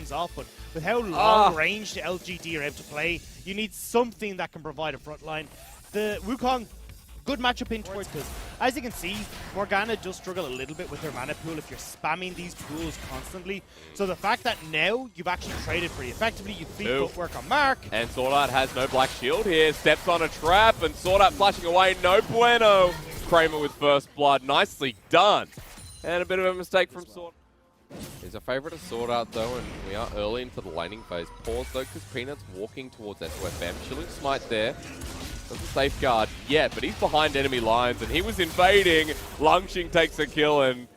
things off, but with how long range the LGD are able to play, you need something that can provide a front line. The Wukong, good matchup in towards, because as you can see, Morgana does struggle a little bit with her mana pool if you're spamming these pools constantly. So the fact that now you've actually traded pretty effectively, you fleet footwork on Mark. And Sword Art has no black shield here, steps on a trap, and Sword Art flashing away, no bueno. Kramer with first blood, nicely done. And a bit of a mistake from Sword. He's a favourite of Sword Art though, and we are early into the laning phase. Pause though, because Peanut's walking towards SOFM. Chilling Smite there. Doesn't safeguard yet, but he's behind enemy lines, and he was invading. Lungxing takes a kill, and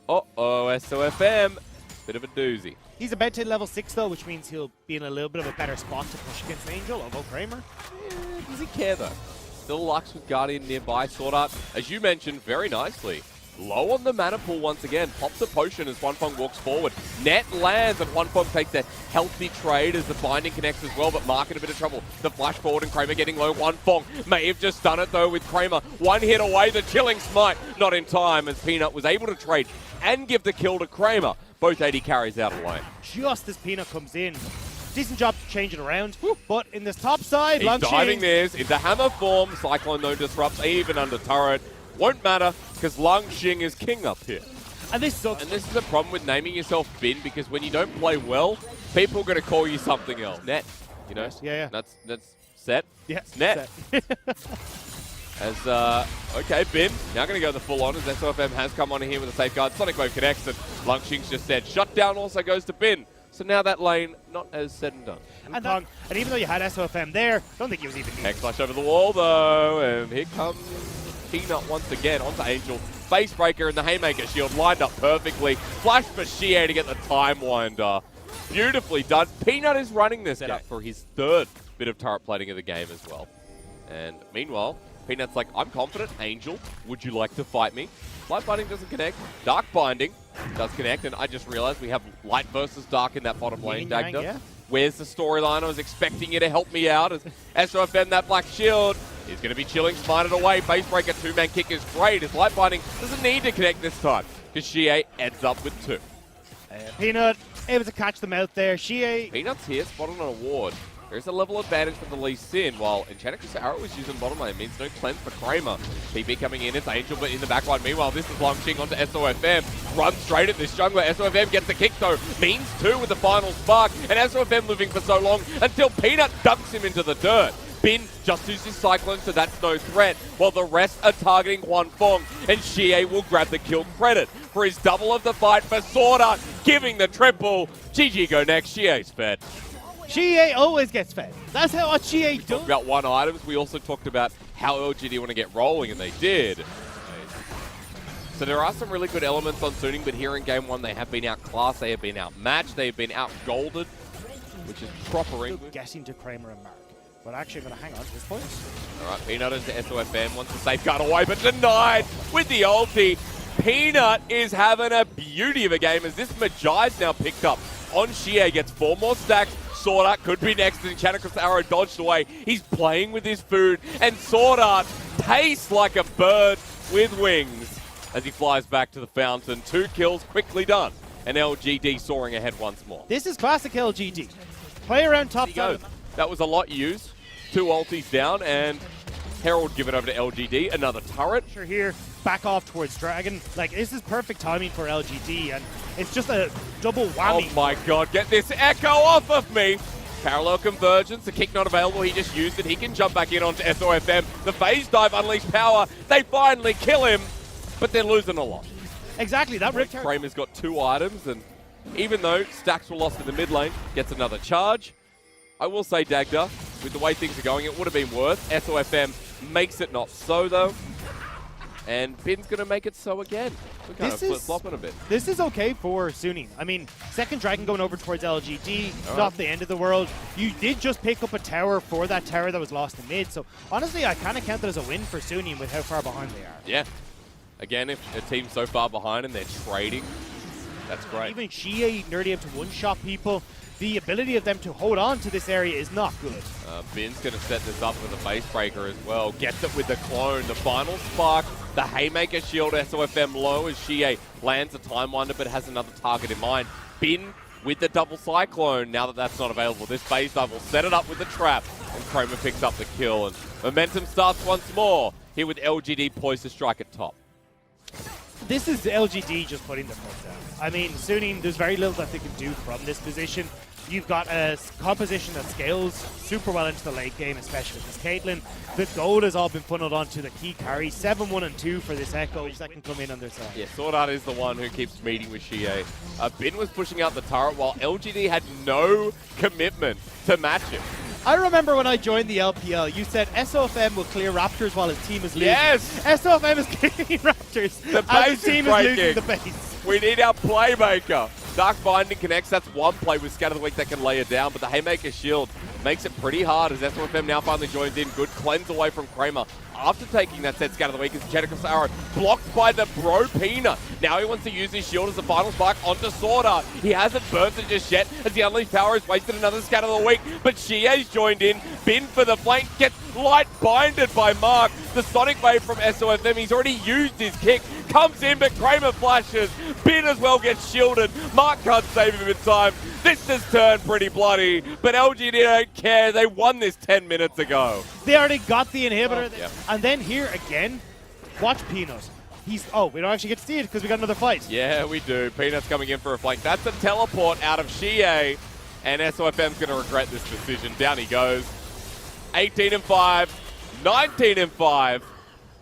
uh-oh, SOFM. Bit of a doozy. He's about to level 6 though, which means he'll be in a little bit of a better spot to push against Angel, although Kramer. Does he care though? Still Lux with Guardian nearby. Sword Art, as you mentioned, very nicely. Low on the mana pool once again. Pops a potion as Wanfeng walks forward. Net lands, and Wanfeng takes a healthy trade as the binding connects as well, but Mark in a bit of trouble. The flash forward and Kramer getting low. Wanfeng may have just done it though with Kramer. One hit away, the chilling smite. Not in time as Peanut was able to trade and give the kill to Kramer. Both AD carries out of lane. Just as Peanut comes in. Decent job to change it around, but in this top side, he's diving this into hammer form. Cyclone though disrupts even under turret. Won't matter, because Lungxing is king up here. And this sucks. And this is the problem with naming yourself Bin, because when you don't play well, people are going to call you something else. Net, you know? Yeah. That's set. Yeah. Net. Set. Okay, Bin, now going to go the full on as SOFM has come on here with a safeguard. Sonic Wave connects, and Lungxing's just said, shutdown also goes to Bin. So now that lane, not as said and done. And even though you had SOFM there, don't think he was even needed. Hex flash over the wall though, and here comes Peanut once again onto Angel. Face breaker and the Haymaker shield lined up perfectly. Flash for Xie to get the time winder. Beautifully done. Peanut is running this setup for his third bit of turret plating of the game as well. And meanwhile, Peanut's like, I'm confident. Angel, would you like to fight me? Light Binding doesn't connect. Dark Binding does connect, and I just realized we have Light versus Dark in that bottom lane, Dagda. Yeah. Where's the storyline? I was expecting you to help me out. As SOFM, that black shield is going to be chilling, smited away. Base breaker, two-man kick is great. His Light Binding doesn't need to connect this time, because Xie ends up with 2. Peanut able to catch them out there. Xie. Peanut's here, spotted on a ward. There's a level advantage for the leesin, while Enchantress Arrow is using bottom lane. It means no cleanse for Kramer. PP coming in, it's Angel, but in the back line. Meanwhile, this is Lungxing onto SOFM. Runs straight at this jungler. SOFM gets the kick though. Means 2 with the final spark. And SOFM living for so long until Peanut dunks him into the dirt. Bin just uses Cyclone, so that's no threat, while the rest are targeting Wanfeng, and Xie will grab the kill credit for his double of the fight for Sword Art, giving the triple. GG go next, Xie's fed. Xie always gets fed. That's how Xie does. Talked about one items. We also talked about how LGD want to get rolling, and they did. So there are some really good elements on tuning, but here in Game 1 they have been outclassed, they have been outmatched, they have been outgolded, which is proper English. Getting to Kramer and Mark. But actually I'm going to hang on to this point. All right, Peanut into SOFM, wants to safeguard away, but denied with the ulti. Peanut is having a beauty of a game as this Magi's now picked up on Xie, gets 4 more stacks. Sword Art could be next, and Enchantress Arrow dodged away. He's playing with his food, and Sword Art tastes like a bird with wings as he flies back to the fountain. 2 kills quickly done, and LGD soaring ahead once more. This is classic LGD. Play around top side. That was a lot used. 2 ultis down, and Herald give it over to LGD. Another turret. Here, back off towards Dragon. Like, this is perfect timing for LGD, and it's just a double whammy. Oh my god, get this Echo off of me! Parallel convergence, the kick not available, he just used it. He can jump back in onto SOFM. The phase dive, unleash power. They finally kill him, but they're losing a lot. Exactly, that Rift Kramer's got 2 items, and even though stacks were lost in the mid lane, gets another charge. I will say, Dagda, with the way things are going, it would have been worth. SOFM makes it not so, though. And Bin's going to make it so again. We're kind of flip-flopping a bit. This is okay for Suning. I mean, second Dragon going over towards LGD, not the end of the world. You did just pick up a tower for that tower that was lost in mid. So, honestly, I kind of count that as a win for Suning with how far behind they are. Yeah. Again, if a team's so far behind and they're trading, that's great. Even Xie nearly able to one-shot people. The ability of them to hold on to this area is not good. Bin's going to set this up with a base breaker as well. Gets it with the clone. The final spark. The Haymaker shield SOFM low as Xie lands a time winder but has another target in mind. Bin with the double Cyclone. Now that that's not available, this phase dive will set it up with the trap, and Kramer picks up the kill, and momentum starts once more here with LGD poised to strike at top. This is LGD just putting their foot down. I mean, Suning, there's very little that they can do from this position. You've got a composition that scales super well into the late game, especially with this Caitlyn. The gold has all been funneled onto the key carry. 7-1 and 2 for this Echo, that can come in on their side. Yeah, Sword Art is the one who keeps meeting with Xie. Bin was pushing out the turret while LGD had no commitment to match him. I remember when I joined the LPL, you said SOFM will clear Raptors while his team is losing. Yes! SOFM is clearing Raptors. The base his team is is losing breaking. the base. We need our playmaker. Dark Binding connects. That's one play with Scatter the Weak that can lay it down, but the Haymaker shield makes it pretty hard as SOFM now finally joins in. Good cleanse away from Kramer. After taking that set Scatter the Weak, is Jenicus arrow blocked by the Bro Pina. Now he wants to use his shield as the final spark onto Sword Art. He hasn't burnt it just yet as the Unleashed Power has wasted another Scatter the Weak, but Xie's joined in. Bin for the flank gets light binded by Mark. The Sonic Wave from SOFM, he's already used his kick. Comes in, but Kramer flashes. Bin as well gets shielded. Mark can't save him in time. This has turned pretty bloody, but LGD don't care. They won this 10 minutes ago. They already got the inhibitor. Oh, yeah. And then here again, watch Peanut. We don't actually get to see it because we got another fight. Yeah, we do. Peanut's coming in for a flank. That's a teleport out of Xie, and SOFM's going to regret this decision. Down he goes. 18-5, 19-5.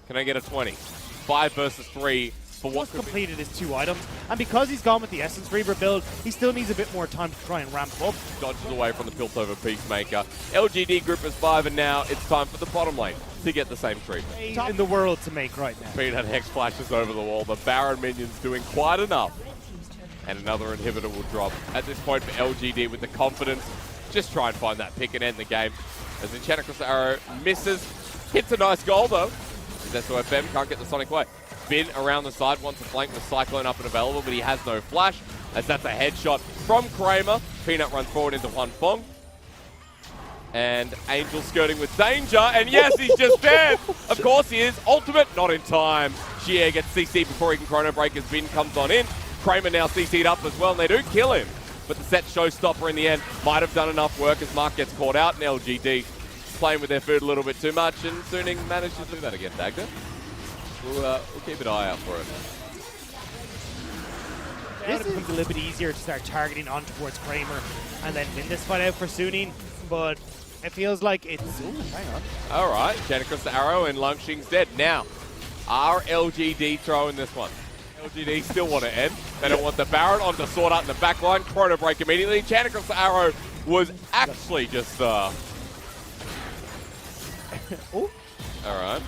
Can I get a 20? 5 versus 3 for what What's completed his 2 items, and because he's gone with the Essence Reaver build, he still needs a bit more time to try and ramp up. Dodges away from the Piltover Peacemaker. LGD group is 5, and now it's time for the bottom lane to get the same treatment. Top in the world to make right now. Peanut Hex flashes over the wall. The Baron minions doing quite enough. And another inhibitor will drop. At this point for LGD with the confidence, just try and find that pick and end the game. As Enchantress Arrow misses, hits a nice goal though. SOFM can't get the Sonic Wave. Bin around the side wants to flank with Cyclone up and available, but he has no flash, as that's a headshot from Kramer. Peanut runs forward into one Fong. And Angel skirting with danger, and yes, he's just dead! Of course he is. Ultimate, not in time. Xie gets CC'd before he can Chrono Break as Bin comes on in. Kramer now CC'd up as well, and they do kill him. But the set showstopper in the end might have done enough work as Mark gets caught out, and LGD playing with their food a little bit too much, and Suning managed to do that again, Dagda. We'll keep an eye out for it. This becomes a little bit easier to start targeting on towards Kramer and then win this fight out for Suning, but it feels like it's... Ooh, hang on. All right, Jenicus the arrow and Lungxing's dead. Now, are LGD throwing this one? LGD still want to end. They don't want the Baron onto Sword Art in the back line. Chrono Break immediately. Jenicus the arrow was actually just... Ooh. All right.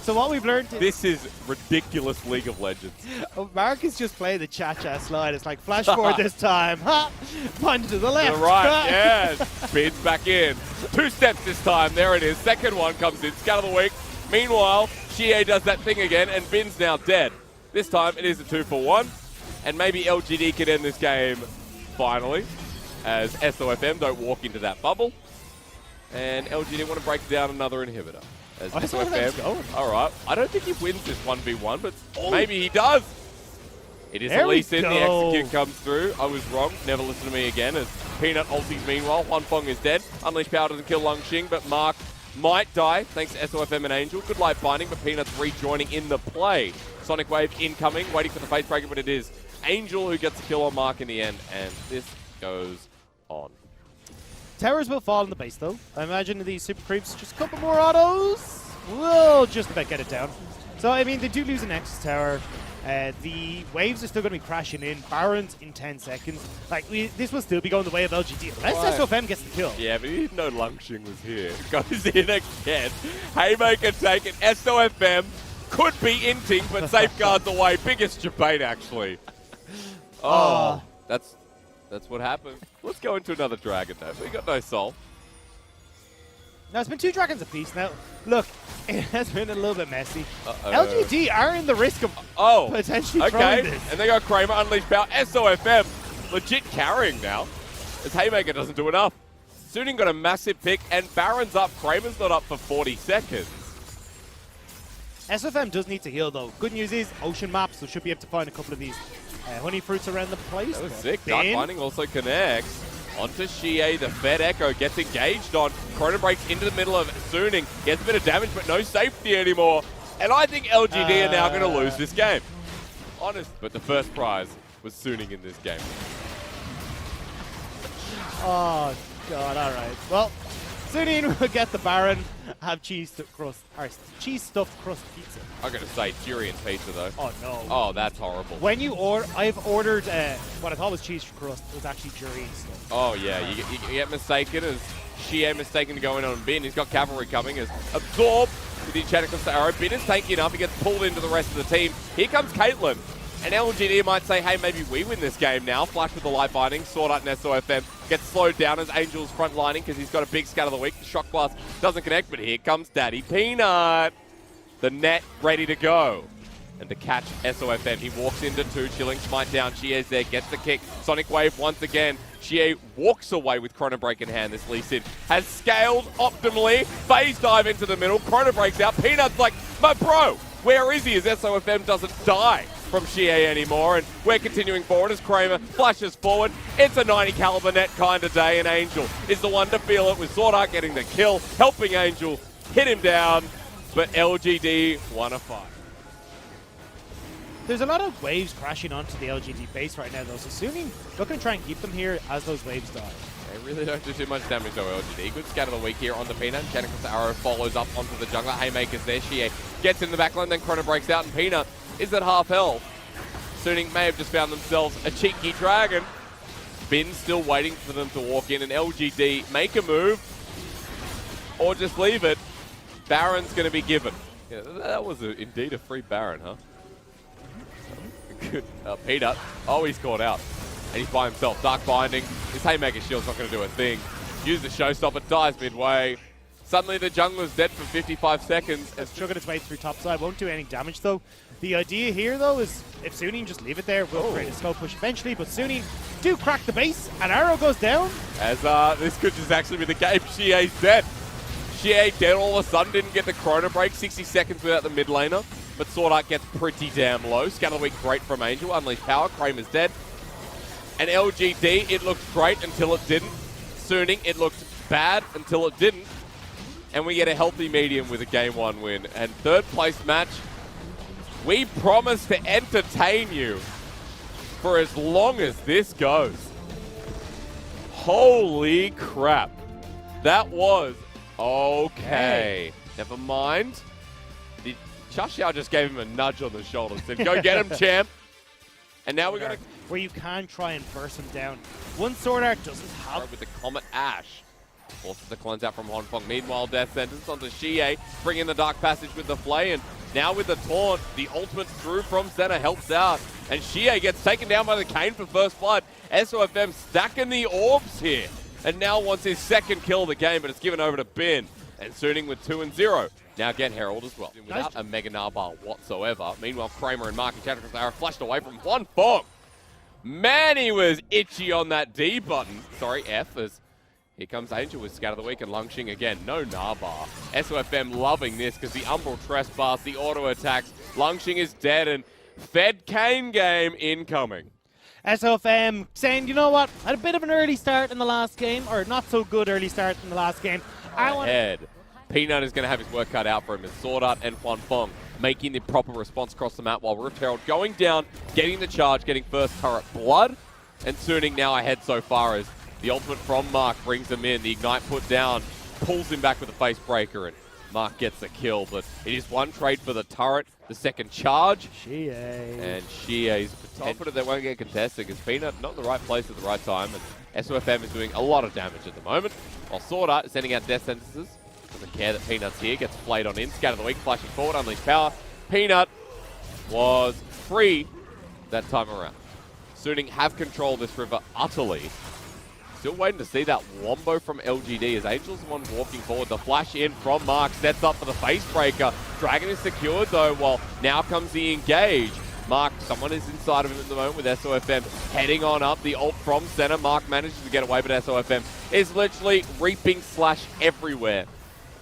So what we've learned is... This is ridiculous League of Legends. Mark is just playing the cha-cha slide. It's like flash forward this time. Ha! Punch to the left. To the right, yes. Bin's back in. 2 steps this time. There it is. Second one comes in. Scout of the week. Meanwhile, Xie does that thing again, and Bin's now dead. This time it is a 2-for-1. And maybe LGD can end this game finally, as SOFM don't walk into that bubble. And LGD want to break down another inhibitor. As SOFM, all right. I don't think he wins this 1v1, but maybe he does. It is a leesin. The execute comes through. I was wrong. Never listen to me again. As Peanut ulties meanwhile. One Fong is dead. Unleashed Power doesn't kill Lungxing, but Mark might die thanks to SOFM and Angel. Good light binding, but Peanut's rejoining in the play. Sonic Wave incoming, waiting for the face breaker, but it is Angel who gets the kill on Mark in the end, and this goes on. Towers will fall in the base, though. I imagine these super creeps, just a couple more autos, will just about get it down. So, I mean, they do lose an Nexus tower. The waves are still going to be crashing in. Barons in 10 seconds. Like, this will still be going the way of LGD. Unless SOFM gets the kill. Yeah, but he didn't know Lungxing was here. Goes in again. Haymaker taken. SOFM could be inting, but safeguards away. Biggest debate, actually. Oh, that's what happened. Let's go into another dragon, though. We got no soul. No, it's been 2 dragons apiece now. Look, it has been a little bit messy. LGD are in the risk of potentially throwing this. And they got Kramer, Unleashed Power, SOFM. Legit carrying now, as Haymaker doesn't do enough. Suning got a massive pick, and Baron's up. Kramer's not up for 40 seconds. SFM does need to heal, though. Good news is, ocean maps, so should be able to find a couple of these. Honey fruits around the place. That was sick. Dark Binding also connects. Onto Xie, the Fed Echo gets engaged on. Chrono breaks into the middle of Suning. Gets a bit of damage, but no safety anymore. And I think LGD are now going to lose this game. Honest. But the first prize was Suning in this game. Oh, God, all right. Well, Suning will get the Baron, have cheese stuffed crust pizza. I'm going to say durian pizza, though. Oh, no. Oh, that's horrible. When you order, I've ordered what I thought was cheese crust. It was actually durian stuff. Oh, yeah. You get mistaken as Xie mistaken to go in on Bin. He's got cavalry coming as Absorb with the enchanted crystal arrow. Bin is tanky enough. He gets pulled into the rest of the team. Here comes Caitlyn. And LGD might say, hey, maybe we win this game now. Flash with the light binding. Sword Art and SOFM gets slowed down as Angel's front lining because he's got a big scatter of the week. The Shock Blast doesn't connect, but here comes Daddy Peanut. The net ready to go. And to catch SOFM, he walks into 2, chilling Smite down. Xie's there, gets the kick. Sonic Wave once again. Xie walks away with Chrono Break in hand. This leesin has scaled optimally. Phase dive into the middle. Chrono Breaks out. Peanut's like, but bro, where is he as SOFM doesn't die from Xie anymore, and we're continuing forward as Kramer flashes forward. It's a 90 caliber net kind of day, and Angel is the one to feel it with Sword Art getting the kill, helping Angel hit him down, but LGD won a fight. There's a lot of waves crashing onto the LGD base right now, though, so Suning looking to try and keep them here as those waves die. They really don't do too much damage though, LGD. Good scatter of the week here on the Peanut. Enchanted Arrow follows up onto the jungler. Haymaker's there. Xie gets in the backline, then Chrono breaks out, and Peanut is at half health. Suning may have just found themselves a cheeky dragon. Bin still waiting for them to walk in, and LGD make a move or just leave it. Baron's going to be given. Yeah, that was indeed a free Baron, huh? Good. Peanut. Oh, he's caught out. And he's by himself. Dark Binding. His Haymaker Shield's not going to do a thing. Use the Showstopper. Dies midway. Suddenly the jungler's dead for 55 seconds. It's chugging its way through top side. Won't do any damage, though. The idea here, though, is if Suning just leave it there, we'll create a slow push eventually. But Suning do crack the base, and Arrow goes down. As this could just actually be the game. Xie's dead. Xie dead all of a sudden. Didn't get the Chrono break. 60 seconds without the mid laner. But Sword Art gets pretty damn low. Scatter Week great from Angel. Unleash Power. Kramer's dead. And LGD, it looked great until it didn't. Suning, it looked bad until it didn't. And we get a healthy medium with a Game 1 win. And third place match, we promise to entertain you for as long as this goes. Holy crap. That was okay. Hey. Never mind. Xiao just gave him a nudge on the shoulder and said, go get him, champ. And now we're going to... Where you can try and burst him down. One Sword Art doesn't have... With the Comet Ash. Forces the cleanse out from Honfeng. Meanwhile, Death Sentence onto Xie. Bring in the Dark Passage with the Flay. And now with the Taunt, the ultimate through from center helps out. And Xie gets taken down by the Kayn for first blood. SOFM stacking the orbs here. And now wants his second kill of the game, but it's given over to Bin. And Suning with 2 and 0. Now get Herald as well. Without a Mega Narbar whatsoever. Meanwhile, Kramer and Mark and Chadwick are flashed away from Honfeng. Man, he was itchy on that D button. Sorry, F, as here comes Angel with Scatter the Week and Lungshing again. No Narbar. SOFM loving this because the Umbral Trespass, the auto attacks. Lungshing is dead and Fed Kayn game incoming. SOFM saying, you know what, had a bit of an early start in the last game, or not so good early start in the last game. Ahead. Peanut is going to have his work cut out for him as Sword Art and Honfeng making the proper response across the map while Rift Herald going down, getting the charge, getting first turret blood, and Suning now ahead so far as the ultimate from Mark brings him in. The Ignite put down, pulls him back with a face breaker, and Mark gets the kill, but it is one trade for the turret, the second charge. Xie. And Xie's potential they won't get contested because Peanut not in the right place at the right time, and SOFM is doing a lot of damage at the moment, while Sword Art is sending out death sentences. Doesn't care that Peanut's here, gets flayed on in, Scatter the Week, flashing forward, Unleash Power. Peanut was free that time around. Suning have controlled this river utterly. Still waiting to see that wombo from LGD as Angel's the one walking forward. The flash in from Mark sets up for the face breaker. Dragon is secured though, while now comes the engage. Mark, someone is inside of him at the moment with SOFM heading on up. The ult from center. Mark manages to get away, but SOFM is literally reaping slash everywhere.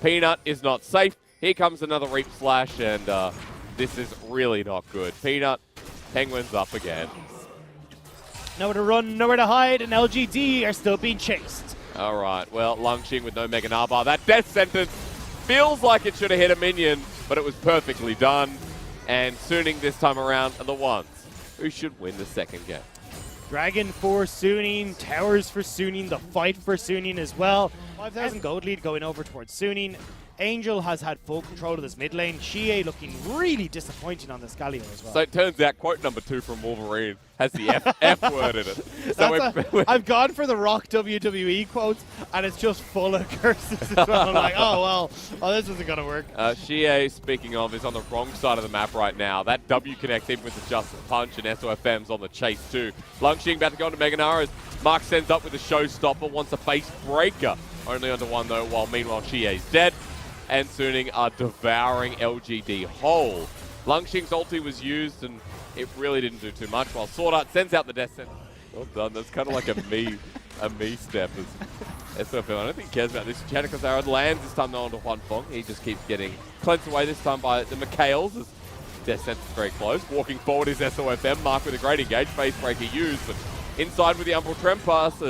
Peanut is not safe. Here comes another reap slash, and this is really not good. Peanut, Penguins up again. Nowhere to run, nowhere to hide, and LGD are still being chased. All right, well, Lungxing with no Mega Naba. That death sentence feels like it should have hit a minion, but it was perfectly done. And Suning this time around are the ones who should win the second game. Dragon for Suning, towers for Suning, the fight for Suning as well. 5,000 gold lead going over towards Suning. Angel has had full control of this mid lane. Xie looking really disappointing on this Galio as well. So it turns out quote number 2 from Wolverine has the F word in it. So I've gone for the Rock WWE quotes, and it's just full of curses as well. I'm like, oh, well, this isn't going to work. Xie, speaking of, is on the wrong side of the map right now. That W connects in with the Justice Punch, and SOFM's on the chase too. Lungxing about to go into Mega Nara. Mark sends up with a showstopper, wants a face breaker. Only under one though, while meanwhile Xie's dead. And Suning are devouring LGD whole. Lungxing's ulti was used, and it really didn't do too much, while Sword Art sends out the death sentence. Well done. That's kind of like a me step as SOFM. I don't think he cares about this. Chanekos arrow lands this time though onto Juan Fong. He just keeps getting cleansed away this time by the Mikhails. As death sentence very close. Walking forward is SOFM. Mark with a great engage. Face breaker used, but inside with the Umbral Trespass,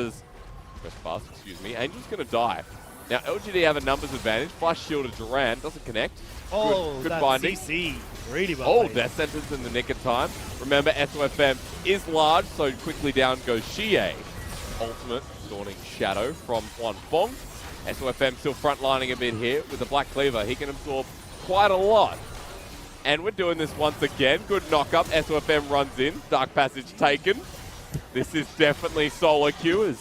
excuse me. Angel's going to die. Now, LGD have a numbers advantage. Flash shield of Duran doesn't connect. Good that binding. CC. Really well played. Death sentence in the nick of time. Remember, SOFM is large, so quickly down goes Xie. Ultimate Dawning Shadow from Juan Fong. SOFM still frontlining a bit here with the Black Cleaver. He can absorb quite a lot. And we're doing this once again. Good knock-up. SOFM runs in. Dark Passage taken. This is definitely solo queue.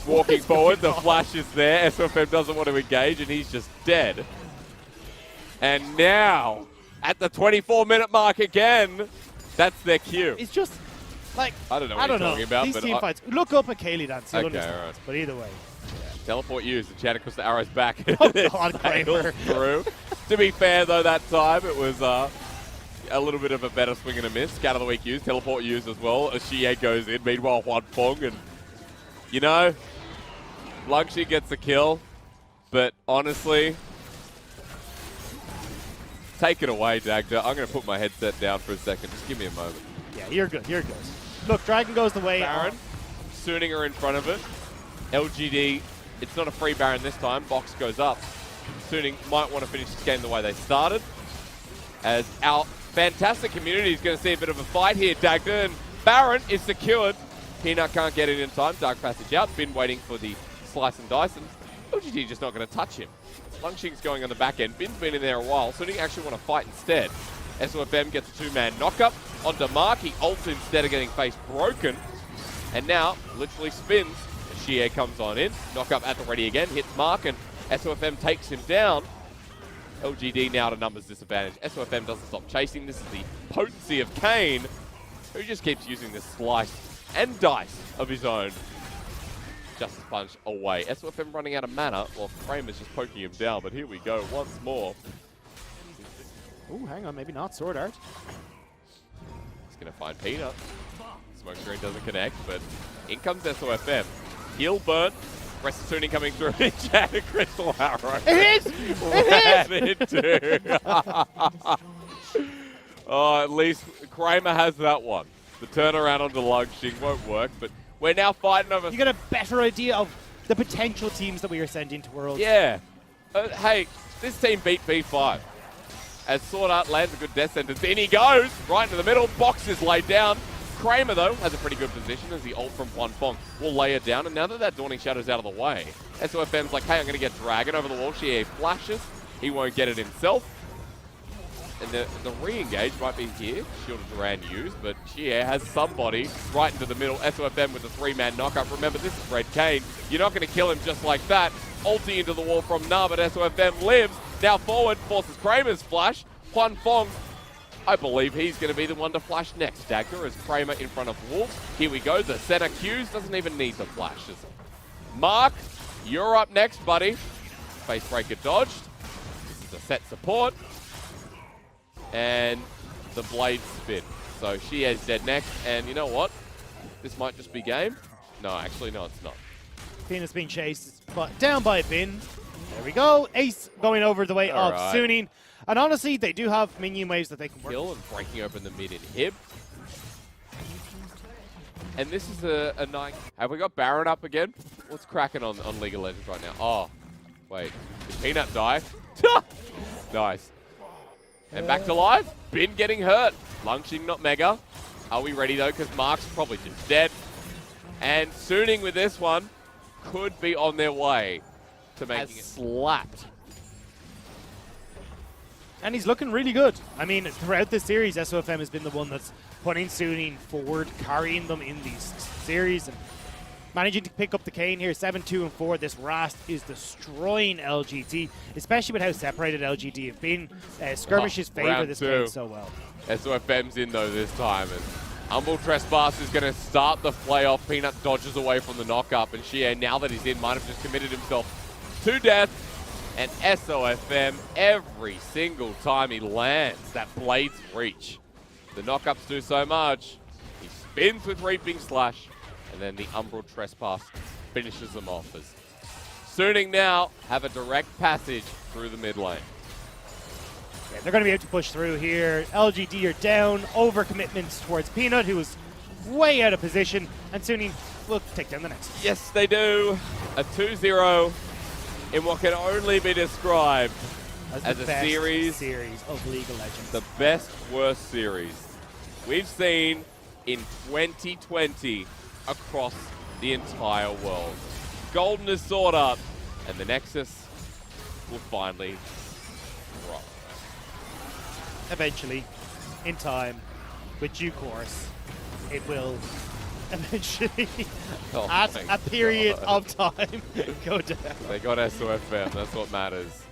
Walking forward, the flash is there. SOFM doesn't want to engage, and he's just dead. And now, at the 24-minute mark again, that's their cue. It's just, like, I don't know what you're talking about. These but team fights. Look up at Kaylee Dance. You'll understand. Right. But either way. Teleport used, and Chanekos the arrow's back. Oh, God, Kramer. Through. To be fair, though, that time, it was a little bit of a better swing and a miss. Scout of the week used, teleport used as well. As Xie goes in, meanwhile, Juan Fong, and, you know, Lungxing gets the kill, but honestly, take it away, Dagda. I'm going to put my headset down for a second. Just give me a moment. Yeah, you're good. You're good. Look, Dragon goes the way. Baron, Suning are in front of it. LGD, it's not a free Baron this time. Box goes up. Suning might want to finish this game the way they started. As our fantastic community is going to see a bit of a fight here, Dagda. And Baron is secured. Peanut can't get it in time. Dark Passage out. Been waiting for the slice and dice, and LGD just not going to touch him. Lungxing's going on the back end. Bin's been in there a while, so he actually want to fight instead. SOFM gets a 2-man knock-up onto Mark. He ults instead of getting face broken, and now literally spins. Xie comes on in. Knock-up at the ready again. Hits Mark, and SOFM takes him down. LGD now at a numbers disadvantage. SOFM doesn't stop chasing. This is the potency of Kane, who just keeps using this slice and dice of his own. Justice Punch away. SOFM running out of mana while Kramer's just poking him down, but here we go once more. Ooh, hang on, maybe not. Sword Art. He's going to find Peanut. Smoke screen doesn't connect, but in comes SOFM. Heal burnt. Rest of Suning coming through. Chat and Crystal Arrow. It is! It is! Oh, at least Kramer has that one. The turnaround onto Lungxing won't work, but we're now fighting over... You get a better idea of the potential teams that we are sending to Worlds. Yeah. Hey, this team beat B5. As Sword Art lands a good death sentence, in he goes! Right into the middle, box is laid down. Kramer, though, has a pretty good position as the ult from Juan Fong will lay it down. And now that Dawning Shadow's out of the way, SOFM's like, hey, I'm going to get Dragon over the wall. Xie flashes. He won't get it himself. And the re-engage might be here. Shield of Duran used, but Xie has somebody right into the middle. SOFM with a 3-man knockup. Remember, this is Red Kane. You're not going to kill him just like that. Ulti into the wall from Na, but SOFM lives. Now forward, forces Kramer's flash. Juan Fong, I believe he's going to be the one to flash next. Dagger is Kramer in front of Wolves. Here we go. The center Qs doesn't even need the flashes. Mark, you're up next, buddy. Facebreaker dodged. This is a set support. And the blade spin. So Xie's dead next. And you know what? This might just be game. No, actually, no, it's not. Peanut's being chased, but down by Bin. There we go. Ace going over the way of Suning. And honestly, they do have minion waves that they can work. Kill and breaking open the mid inhib. And this is a nice... Have we got Baron up again? What's cracking on League of Legends right now? Oh, wait. Did Peanut die? Nice. And back to life. Bin getting hurt. Lungshing not mega. Are we ready though? Because Mark's probably just dead. And Suning with this one could be on their way to making it slapped. And he's looking really good. I mean, throughout this series, SOFM has been the one that's putting Suning forward, carrying them in these series, and managing to pick up the cane here. 7-2-4. This Rast is destroying LGD, especially with how separated LGD have been. Skirmishes favor this game so well. SOFM's in though this time, and Humble Trespass is going to start the playoff. Peanut dodges away from the knock-up, and Shie, now that he's in, might have just committed himself to death. And SOFM, every single time he lands that Blade's Reach, the knock-ups do so much. He spins with Reaping Slash, and then the Umbral Trespass finishes them off. As Suning now have a direct passage through the mid lane. Yeah, they're going to be able to push through here. LGD are down, overcommitments towards Peanut, who was way out of position, and Suning will take down the next. Yes, they do. A 2-0 in what can only be described as a series of League of Legends. The best, worst series we've seen in 2020 across the entire world. Golden is sought up, and the Nexus will finally rock. Eventually, in time, with due course, it will eventually, at a period of time, go down. They got SOFM, that's what matters.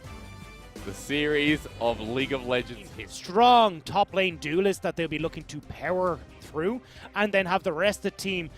The series of League of Legends hits. Strong top lane duelist that they'll be looking to power through, and then have the rest of the team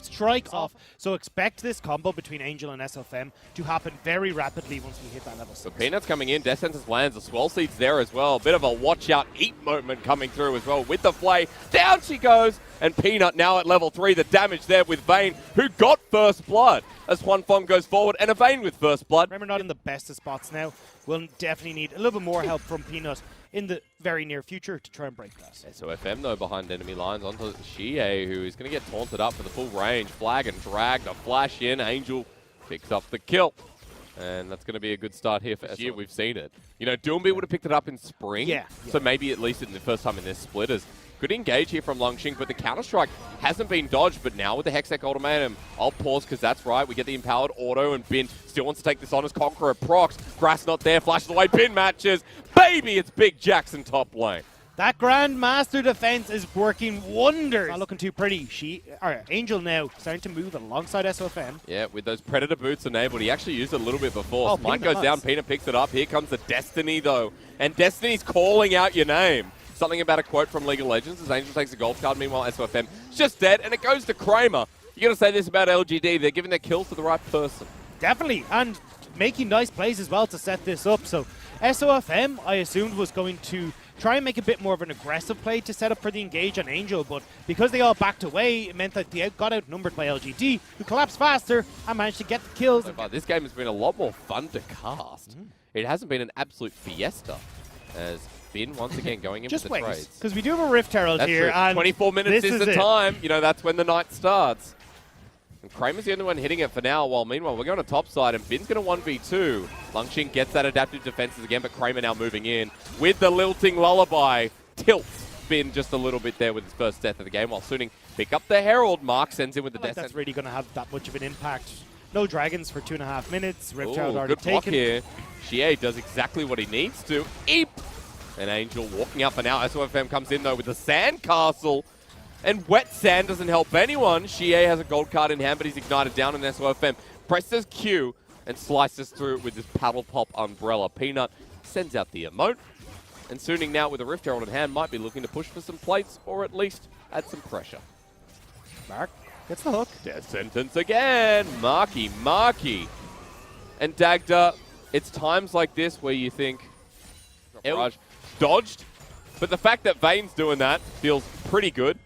strike off. So expect this combo between Angel and SOFM to happen very rapidly once we hit that level 6. So Peanut's coming in, Death Sentence lands, the Swell Seed's there as well. A bit of a watch out, eat moment coming through as well with the flay. Down she goes, and Peanut now at level 3. The damage there with Vayne, who got first blood as Huanfeng goes forward, and a Vayne with first blood. Remember, not in the best of spots now. We'll definitely need a little bit more help from Peanut in the very near future to try and break that. SOFM though behind enemy lines onto Shie, who is going to get taunted up for the full range. Flag and drag, the flash in. Angel picks up the kill. And that's going to be a good start here for Shie. We've seen it. You know, Doomby would have picked it up in spring. So maybe at least in the first time in this splitters. Good engage here from Longxing, but the Counter-Strike hasn't been dodged. But now with the Hextech Ultimatum, I'll pause because that's right. We get the Empowered Auto, and Bin still wants to take this on as Conqueror. Procs, Grass not there, flashes away, Bin matches. Baby, it's Big Jackson top lane. That Grandmaster defense is working wonders. Not looking too pretty. Angel now starting to move alongside SOFM. Yeah, with those Predator boots enabled. He actually used it a little bit before. Smite goes down, Peanut picks it up. Here comes the Destiny, though. And Destiny's calling out your name. Something about a quote from League of Legends as Angel takes a gold card. Meanwhile, SOFM is just dead, and it goes to Kramer. You got to say this about LGD. They're giving their kills to the right person. Definitely, and making nice plays as well to set this up. So SOFM, I assumed, was going to try and make a bit more of an aggressive play to set up for the engage on Angel, but because they all backed away, it meant that they got outnumbered by LGD, who collapsed faster and managed to get the kills. So far, this game has been a lot more fun to cast. It hasn't been an absolute fiesta, as Bin once again going in for the trades. Because we do have a Rift Herald here. And 24 minutes is the time. You know, that's when the night starts. And Kramer's the only one hitting it for now, while meanwhile we're going to top side, and Bin's going to 1v2. Lungxing gets that adaptive defenses again, but Kramer now moving in with the lilting lullaby. Tilts Bin just a little bit there with his first death of the game, while Suning pick up the Herald. Mark sends in with the death. That's really going to have that much of an impact. No dragons for 2.5 minutes. Rift Herald already good block taken. Here. Shie does exactly what he needs to. Eep! And Angel walking up for now. SOFM comes in though with the Sandcastle. And Wet Sand doesn't help anyone. Shie has a gold card in hand, but he's ignited down, and SOFM presses Q and slices through it with this Paddle Pop Umbrella. Peanut sends out the emote. And Suning now with a Rift Herald in hand might be looking to push for some plates, or at least add some pressure. Mark gets the hook. Death Sentence again. Marky. And Dagda, it's times like this where you think Raj dodged, but the fact that Vayne's doing that feels pretty good.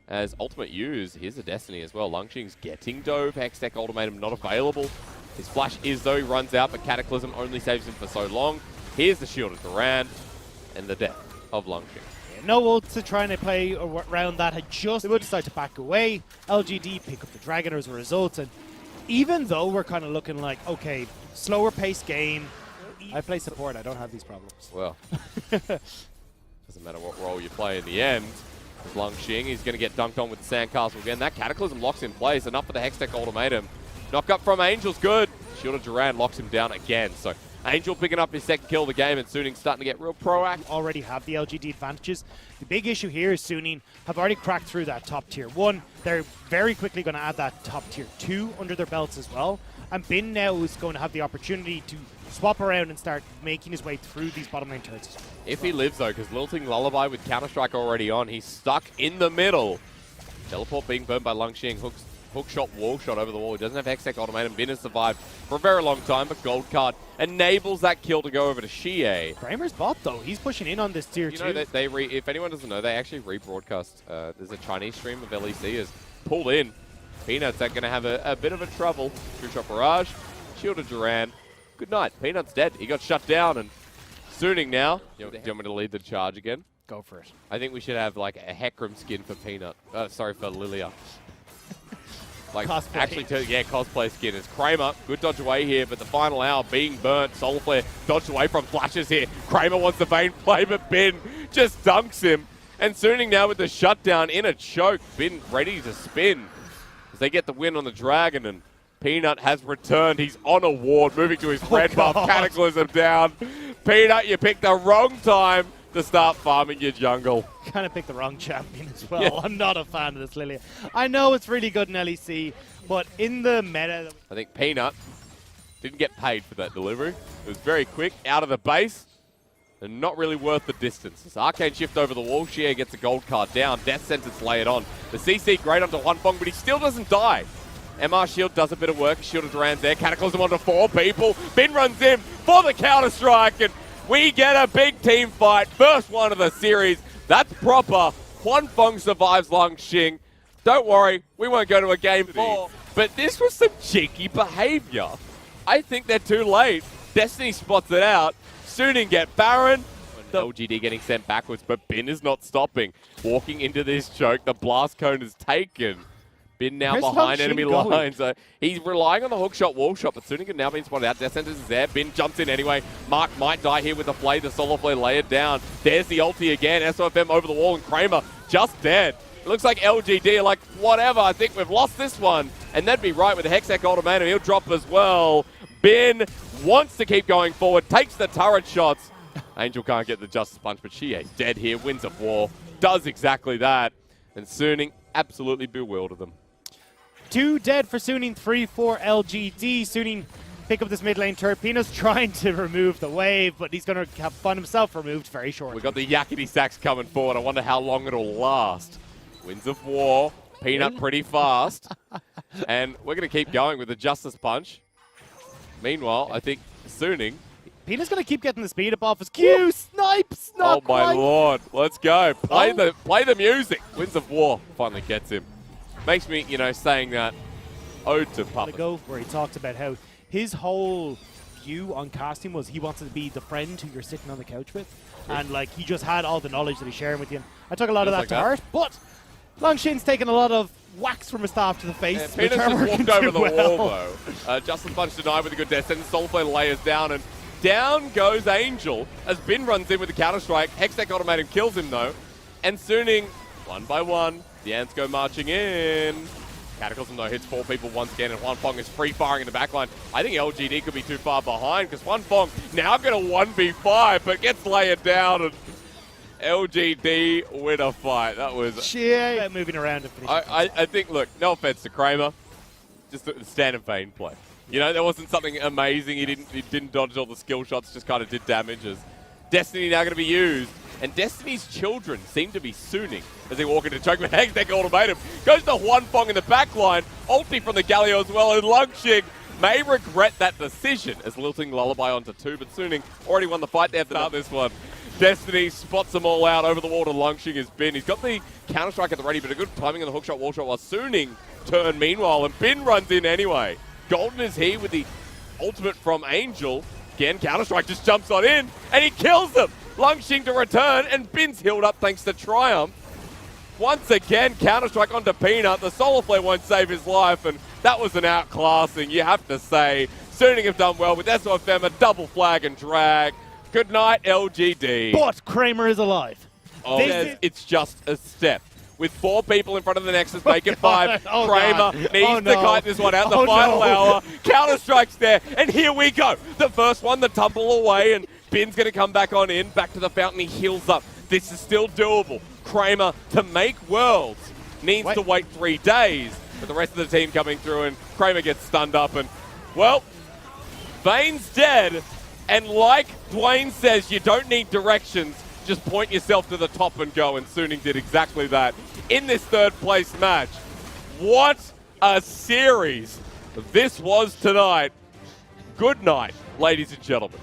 As Ultimate use, here's a Destiny as well. Lungxing's getting dove. Hextech Ultimatum not available. His flash is though, he runs out, but Cataclysm only saves him for so long. Here's the shield of Duran, and the death of Lungxing. no ult to try and play around that. They will decide to back away. LGD pick up the Dragon as a result. And even though we're kind of looking like, okay, slower paced game, I play support, I don't have these problems. Well, doesn't matter what role you play in the end. Lung Xing, he's going to get dunked on with the Sandcastle again. That Cataclysm locks in place, enough for the Hextech ultimatum. Knock up from Angel's good. Shield of Duran locks him down again. So Angel picking up his second kill of the game, and Suning starting to get real proactive. Already have the LGD advantages. The big issue here is Suning have already cracked through that top tier 1. They're very quickly going to add that top tier 2 under their belts as well. And Bin now is going to have the opportunity to swap around and start making his way through these bottom lane turrets. If he lives though, because Lilting Lullaby with Counter-Strike already on, he's stuck in the middle. Teleport being burned by Lung Xing. Hook shot, wall shot over the wall. He doesn't have Hextech ultimatum. Bin has survived for a very long time, but Gold Card enables that kill to go over to Xie. Kramer's bot though, he's pushing in on this tier 2. You know, if anyone doesn't know, they actually rebroadcast. There's a Chinese stream of LEC is pulled in. Peanuts are going to have a bit of a trouble. True shot barrage, Shield of Duran. Good night. Peanut's dead. He got shut down, and Suning now. Do you want me to lead the charge again? Go for it. I think we should have like a Hecarim skin for Peanut. Sorry, for Lilia. Like Cosplay. Actually, cosplay skin. It's Kramer. Good dodge away here, but the final hour being burnt. Solar Flare dodged away from flashes here. Kramer wants the Vayne play, but Bin just dunks him. And Suning now with the shutdown in a choke. Bin ready to spin as they get the win on the Dragon, and Peanut has returned. He's on a ward, moving to his red buff. Cataclysm down. Peanut, you picked the wrong time to start farming your jungle. Kind of picked the wrong champion as well. Yeah. I'm not a fan of this Lilia. I know it's really good in LEC, but in the meta... I think Peanut didn't get paid for that delivery. It was very quick, out of the base, and not really worth the distance. This Arcane shift over the wall. Xie gets a gold card down. Death Sentence layered on. The CC great onto Huanfeng, but he still doesn't die. MR Shield does a bit of work. Shield of Duran's there. Cataclysm onto 4 people. Bin runs in for the Counter-Strike, and we get a big team fight. First one of the series. That's proper. Huanfeng survives Lung Xing. Don't worry, we won't go to a game 4. But this was some cheeky behavior. I think they're too late. Destiny spots it out. Suning get Baron. LGD getting sent backwards, but Bin is not stopping. Walking into this choke, the blast cone is taken. Bin now behind enemy lines. So he's relying on the hook shot, wall shot, but Suning can now be spotted out. Death Sentence is there. Bin jumps in anyway. Mark might die here with the flay. The Solar Flare layered down. There's the ulti again. SOFM over the wall, and Kramer just dead. It looks like LGD are like, whatever, I think we've lost this one. And that'd be right with the Hextech ultimatum. He'll drop as well. Bin wants to keep going forward, takes the turret shots. Angel can't get the Justice Punch, but Xie's dead here. Wins a war. Does exactly that. And Suning absolutely bewildered them. 2 dead for Suning, 3 for LGD. Suning pick up this mid lane turret. Pino's trying to remove the wave, but he's going to have fun himself removed very shortly. We've got the Yakety Sax coming forward. I wonder how long it'll last. Winds of War. Peanut pretty fast. And we're going to keep going with the Justice Punch. Meanwhile, I think Suning... Peanut's going to keep getting the speed up off his Q. Snipes! Not oh my quite. lord. Let's go. Play the music. Winds of War finally gets him. Makes me, saying that ode to Papa. Ago, where he talked about how his whole view on casting was he wanted to be the friend who you're sitting on the couch with. And like he just had all the knowledge that he's sharing with you. I took a lot of that to heart, but Lung Xing's taken a lot of whacks from a staff to the face. Yeah, Penis just walked over the wall though. Justin Punch denied with a good death sentence. Soul Flare layers down, and down goes Angel as Bin runs in with the Counter-Strike. Hextech automatic kills him though. And Suning, one by one, the Ants go marching in. Cataclysm though hits 4 people once again, and Huanfeng is free firing in the backline. I think LGD could be too far behind because Huanfeng now going to 1v5, but gets layered down, and LGD win a fight. That was moving around and finishing. I think, look, no offense to Kramer, just a standard Vayne play. There wasn't something amazing. He didn't dodge all the skill shots, just kind of did damages. Destiny now going to be used. And Destiny's children seem to be Suning as they walk into choke. Hextech ultimatum goes to Huanfeng in the backline. Ulti from the Galio as well. And Lung Xing may regret that decision as Lilting Lullaby onto 2. But Suning already won the fight. They have to start this one. Destiny spots them all out over the wall to Lung Xing has Bin. He's got the Counter-Strike at the ready, but a good timing on the hookshot, wall shot while Suning turn meanwhile. And Bin runs in anyway. Golden is here with the ultimate from Angel. Again, Counter-Strike just jumps on in and he kills them. Lungxing to return, and Bin's healed up thanks to Triumph. Once again, Counter-Strike onto Peanut. The Solar Flare won't save his life, and that was an outclassing, you have to say. Suning have done well with sofm, a double flag and drag. Good night, LGD. But Kramer is alive. Oh, it's just a step. With 4 people in front of the Nexus, make it 5. Oh, Kramer needs to kite this one out the final hour. Counter-Strike's there, and here we go. The first one, the tumble away, and Bin's going to come back on in. Back to the fountain, he heals up. This is still doable. Kramer, to make Worlds, needs to wait 3 days. But the rest of the team coming through, and Kramer gets stunned up, and, well, Vane's dead. And like Dwayne says, you don't need directions. Just point yourself to the top and go, and Suning did exactly that in this 3rd place match. What a series this was tonight. Good night, ladies and gentlemen.